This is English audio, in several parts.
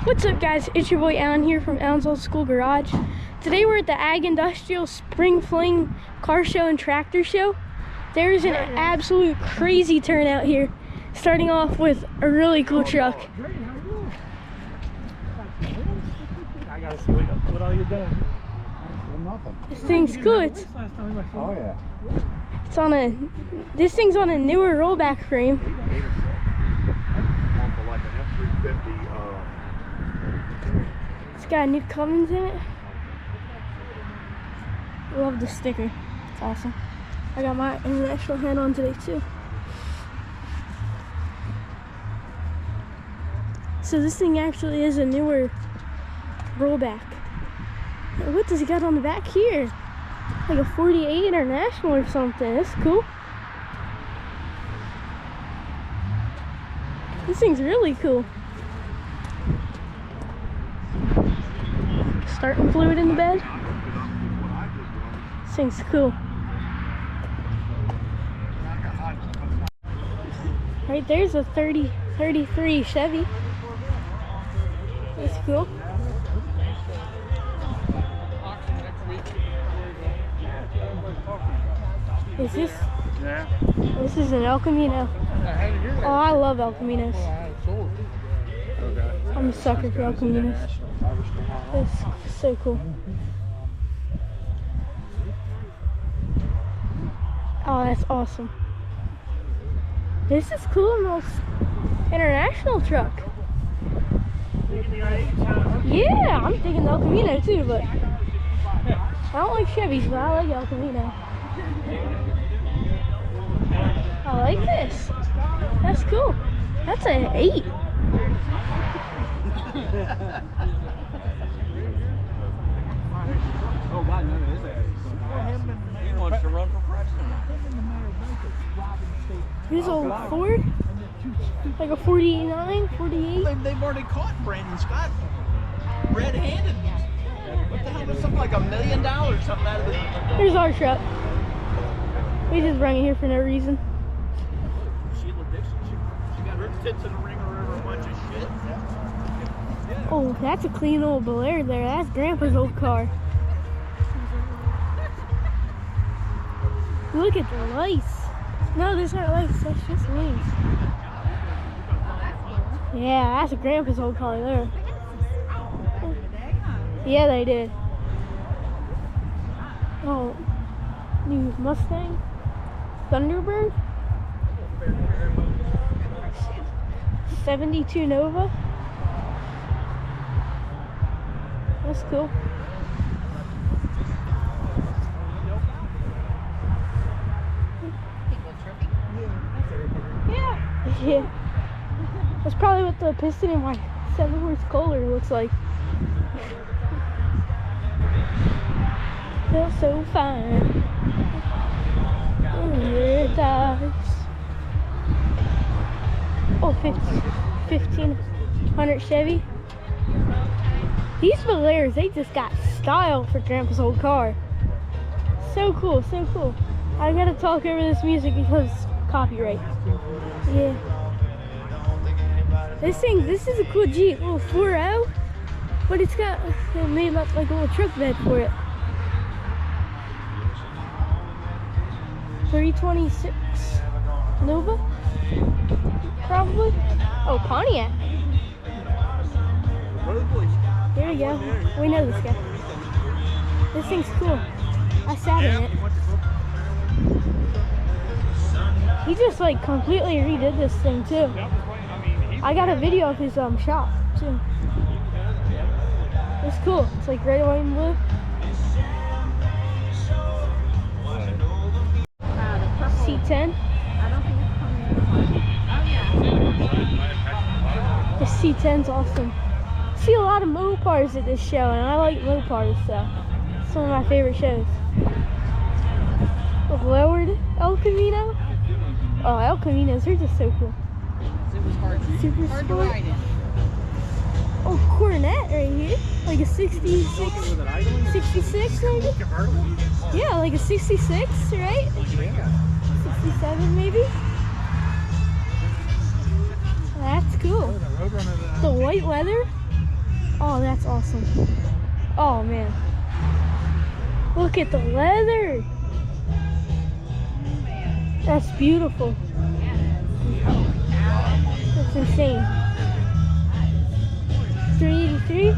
What's up, guys? It's your boy Alan here from Alan's Old School Garage. Today we're at the Ag Industrial Spring Fling Car Show and Tractor Show. There's an absolute crazy turnout here, starting off with a really cool truck. I gotta see what all you done. This thing's cool. It's on a. This thing's on a newer rollback frame. It's got new Cummins in it. Love the sticker. It's awesome. I got my international hat on today too. So this thing actually is a newer rollback. What does it got on the back here? Like a 48 International or something. That's cool. This thing's really cool. Starting fluid in the bed. This thing's cool. Right there's a 33 Chevy. That's cool. Is this? Yeah. This is an El Camino. Oh, I love El Caminos. I'm a sucker for El Caminos. It's so cool. Oh, that's awesome. This is cool, most international truck. Yeah, I'm thinking El Camino too, but I don't like Chevys, but I like El Camino. I like this. That's cool. That's an 8. Oh God, no, it is a. He wants to run for president. Here's a Ford, like a 49, 48. They've already caught Brandon Scott red-handed. What the hell? There's something like $1 million something out of the. Here's our truck. We just brought it here for no reason. Sheila Dixon, she got her tits in the ring or a bunch of shit. Oh, that's a clean old Bel Air there. That's Grandpa's old car. Look at the lights. No, these aren't lights. That's just wings. Yeah, that's a Grandpa's old car there. Yeah, they did. Oh, new Mustang. Thunderbird. 72 Nova. That's cool. Yeah. That's probably what the piston in my 7-horse Kohler looks like. Feels so fine. It dies. Oh, 1500 Chevy. These Bel Airs, they just got style for Grandpa's old car. So cool, so cool. I gotta talk over this music because copyright. Yeah. This is a cool Jeep, little 4.0, but it's got, it made up like a little truck bed for it. 326 Nova, probably. Oh, Pontiac. There we go. We know this guy. This thing's cool. I sat in it. He just like completely redid this thing too. I got a video of his shop too. It's cool. It's like red, white, and blue. C10. The C10's awesome. See a lot of Mopars at this show, and I like Mopars, so it's one of my favorite shows. A lowered El Camino. Oh, El Caminos, they're just so cool. Super sport. Oh, Coronet right here. Like a 66 maybe? Yeah, like a 66, right? 67 maybe? That's cool. The white leather. Oh, that's awesome. Oh, man. Look at the leather. That's beautiful. That's insane. 383.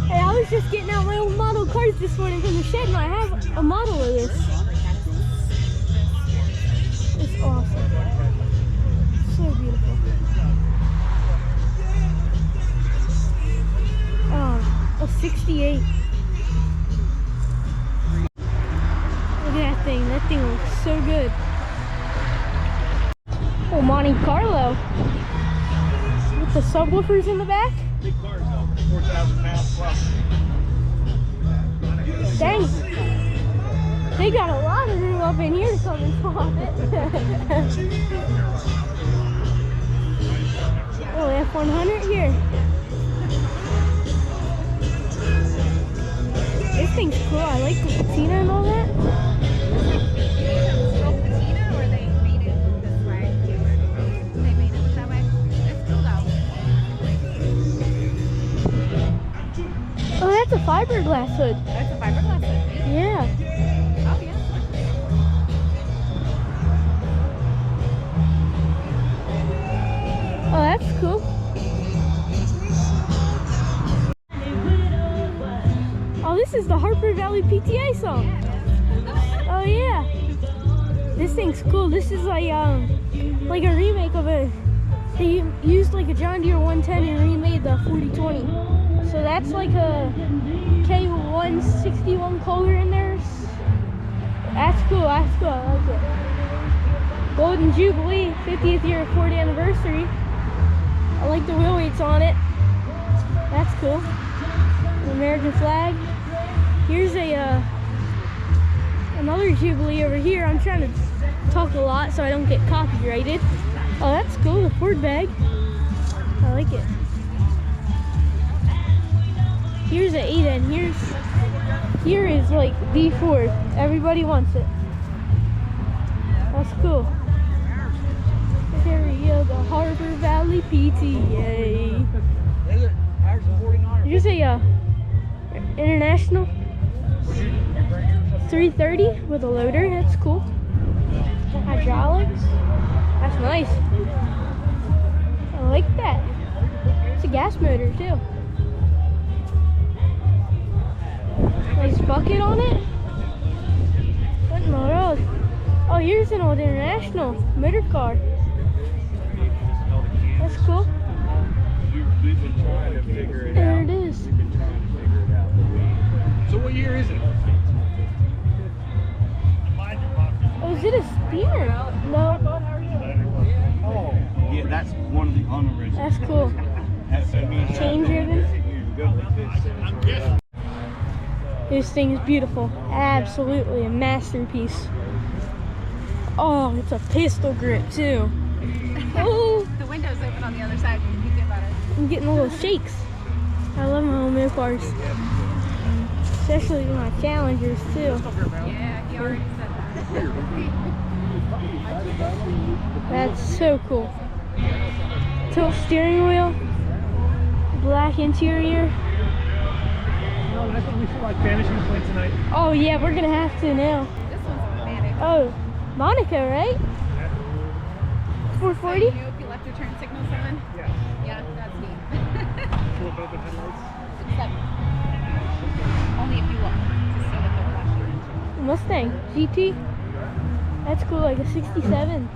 Hey, I was just getting out my old model cars this morning from the shed, and I have a model of this. It's awesome. So beautiful. Oh, a 68. Look at that thing. That thing looks so good. Oh, Monte Carlo. With the subwoofers in the back. Big cars though, 4,000 pounds plus. Dang. They got a lot of room up in here to come and swap it. Oh, F100 here. This thing's cool. I like the patina and all that. Oh, that's a fiberglass hood. That's a fiberglass hood. Yeah. Oh, yeah. Oh, that's cool. Oh, this is the Harper Valley PTA song. Oh yeah. This thing's cool. This is like a remake of a. They used like a John Deere 110 and remade the 4020. So that's like a K161 Kohler in there. That's cool. That's cool. I like it. Golden Jubilee, 50th year of Ford anniversary. I like the wheel weights on it. That's cool. The American flag. Here's a another Jubilee over here. I'm trying to talk a lot so I don't get copyrighted. Oh, that's cool. The Ford bag. I like it. Here's an 8N. Here is like the Ford. Everybody wants it. That's cool. There we go. The Harper Valley PTA. Here's a International 330 with a loader. That's cool. Hydraulics. That's nice. I like that. It's a gas motor too. Nice bucket on it. What in the world? Oh, here's an old International motor car. That's cool. There it is. So what year is it? Oh, is it a steamer? No. Oh, yeah, that's one of the unoriginal. That's cool. Chain driven. This thing is beautiful. Absolutely a masterpiece. Oh, it's a pistol grip too. Oh, The window's open on the other side. You can get better. I'm getting a little shakes. I love my old cars. Especially my Challengers too. Yeah, he already said that. That's so cool. Tilt steering wheel. Black interior. No, that's what we feel like vanishing point tonight. Oh yeah, we're gonna have to now. This one's automatic. Oh, Monaco, right? 440? So you know if you left your turn signal on? Yeah. Yeah, that's neat. Flip open headlights. Except only if you look to see that they're flashing. Mustang GT. That's cool, like a 67.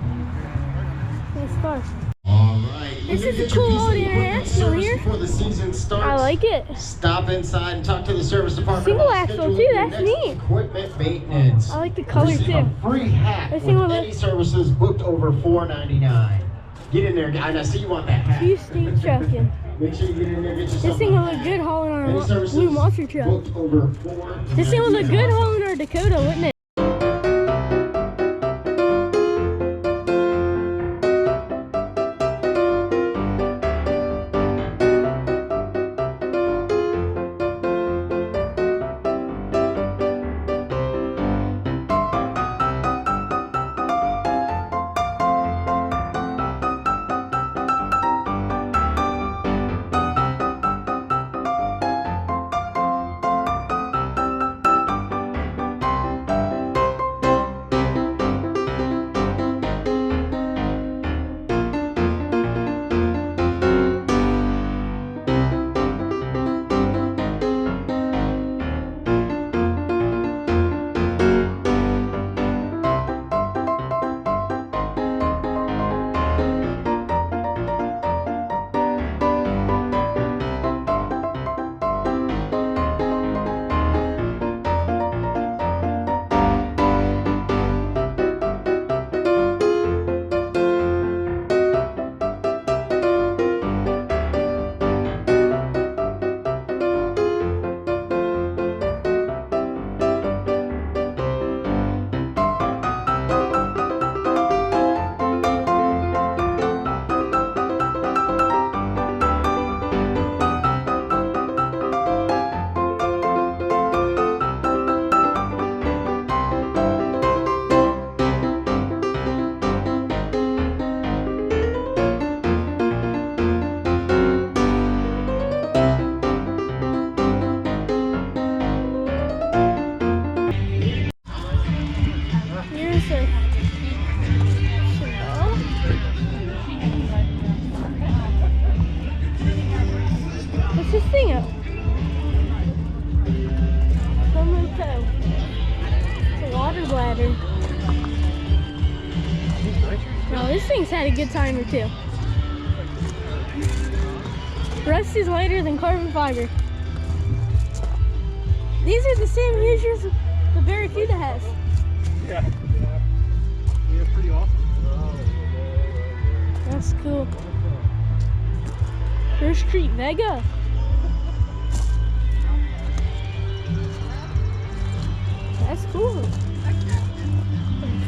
Nice car. Alright, This is a cool old International here. before the season starts. I like it. Stop inside and talk to the service department. Single about axle scheduling too, your that's next neat. Equipment maintenance. I like the color Receive too. a free hat This with thing will any look- services booked over $4.99. Get in there, guys. I see you want that hat. Houston trucking. Make sure you get in there, get yourself This thing a will look hat. good hauling our Any services blue monster truck. booked over $4.99. This thing will look good hauling our Dakota, wouldn't it? What's this thing up? Some toe. It's a water bladder. No, this thing's had a good time or two. Rust is lighter than carbon fiber. These are the same users the Barracuda has. Yeah. Yeah, pretty awesome. That's cool. First Street Vega. That's cool.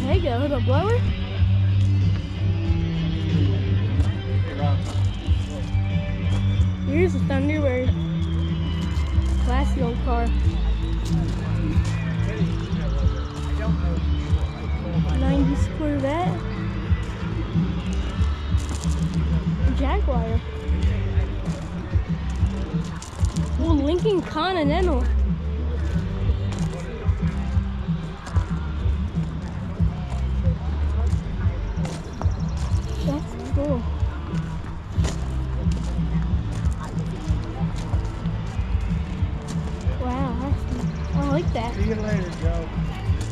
Vega with a blower. Here's a Thunderbird. Classy old car. 90s Corvette. Jaguar. Oh, Lincoln Continental. That's cool. Wow, I like that. See you later, Joe.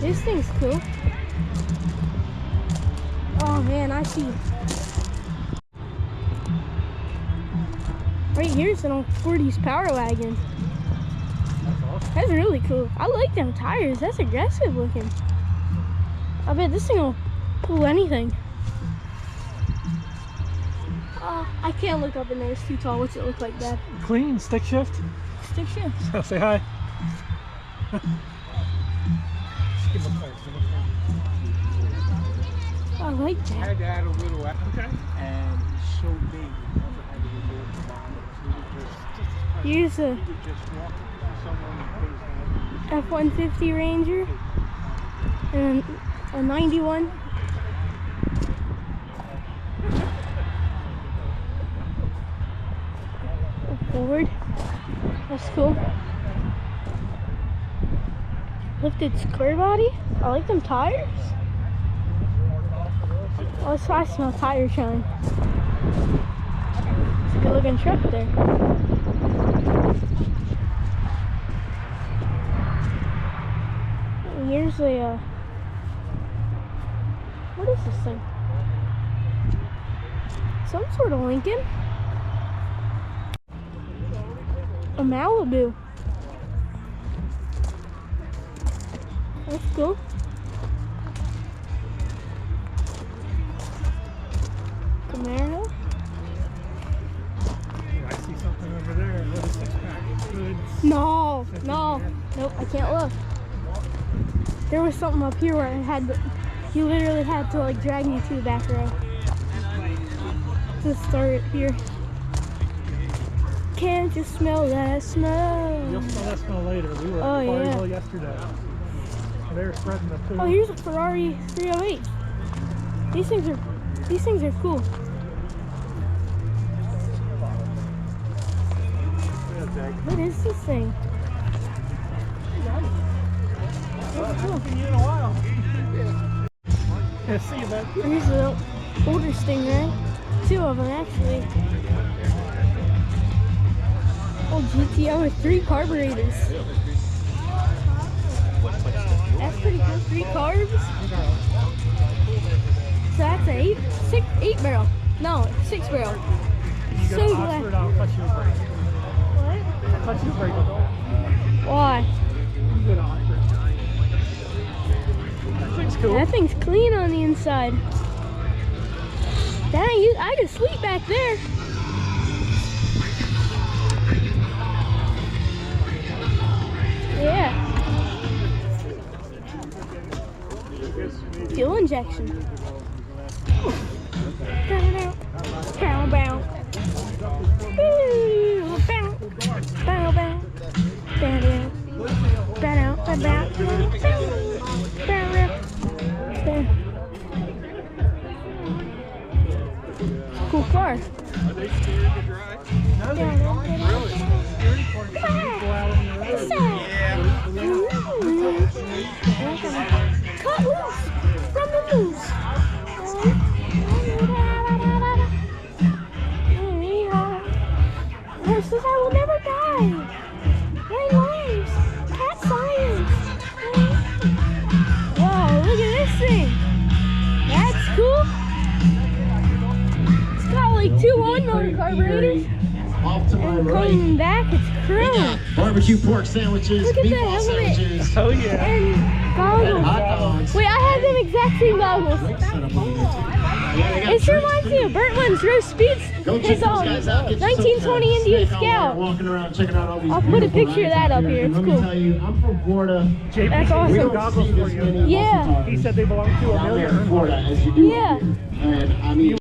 This thing's cool. Oh man, I see. Right here's an old 40s Power Wagon. That's awesome. That's really cool. I like them tires. That's aggressive looking. I bet this thing will pull anything. I can't look up in there. It's too tall. What's it look like, Dad? Clean, stick shift. Stick shift. Say hi. I like I that. had to add a little, okay, and he showed me. Never had to do it for mom. Here's a He could just walk to someone and put his hand. F-150 Ranger and a 91. A Ford. That's cool. Lifted square body. I like them tires. Oh, so I smell tire shine. It's a good looking truck there. Here's a, what is this thing? Some sort of Lincoln. A Malibu. That's cool. Camaro. I see something over there. What is this pack? Good. No, no, nope, I can't look. There was something up here where I had to, you literally had to like drag me to the back row to start it here. Can't you smell that snow? You'll smell that smell later. We were Oh, at yeah. Clarksville yesterday. They were spreading the food. Oh, here's a Ferrari 308. These things are cool. What is this thing? That's cool. See you in a while. Yeah, see you, man. Here's the older Stingray. Two of them actually. Old GTO with 3 carburetors. That's pretty cool. 3 carbs. So that's a 8 barrel. No, 6 barrel. You go So to glad. Oxford, I'll cut you a break. What? I'll cut you a break. Why? You go to Oxford. That thing's cool. That thing's clean on the inside. Dang, I could sleep back there. Yeah. Fuel injection. Bow, bow. Ooh, bow. Bow, bow. Bow, bow. Bow, bow, bow. Bow, bow. Cool car. Are they scared to drive? No, they aren't. Really? Security parties go out on the road. Cut loose from the loose. Horses I will never alive! Nine lives! Cat science! Whoa, look at this thing! That's cool! It's got like two lawnmower carburetors. Off to my And right. coming back, it's We curling. got barbecue pork sandwiches, Look at that meatball helmet. sandwiches, Oh yeah. And and goggles. hot dogs. Wait, I have them exact same goggles. Drinks set up over there, too. Yeah, they got This drinks, reminds too. me of Burntman's Roast Speeds. Go check His those guys out. Get yourself 1920 a Indian snack on while Scout. you're walking around checking out all these I'll put a beautiful picture of rides that out up here. And It's let me cool. tell you, I'm from Florida. JP That's gave awesome. me We some don't goggles see for this you. many Yeah. He said they belong to a down there in millionaire. Florida as you do Yeah. here. And I mean,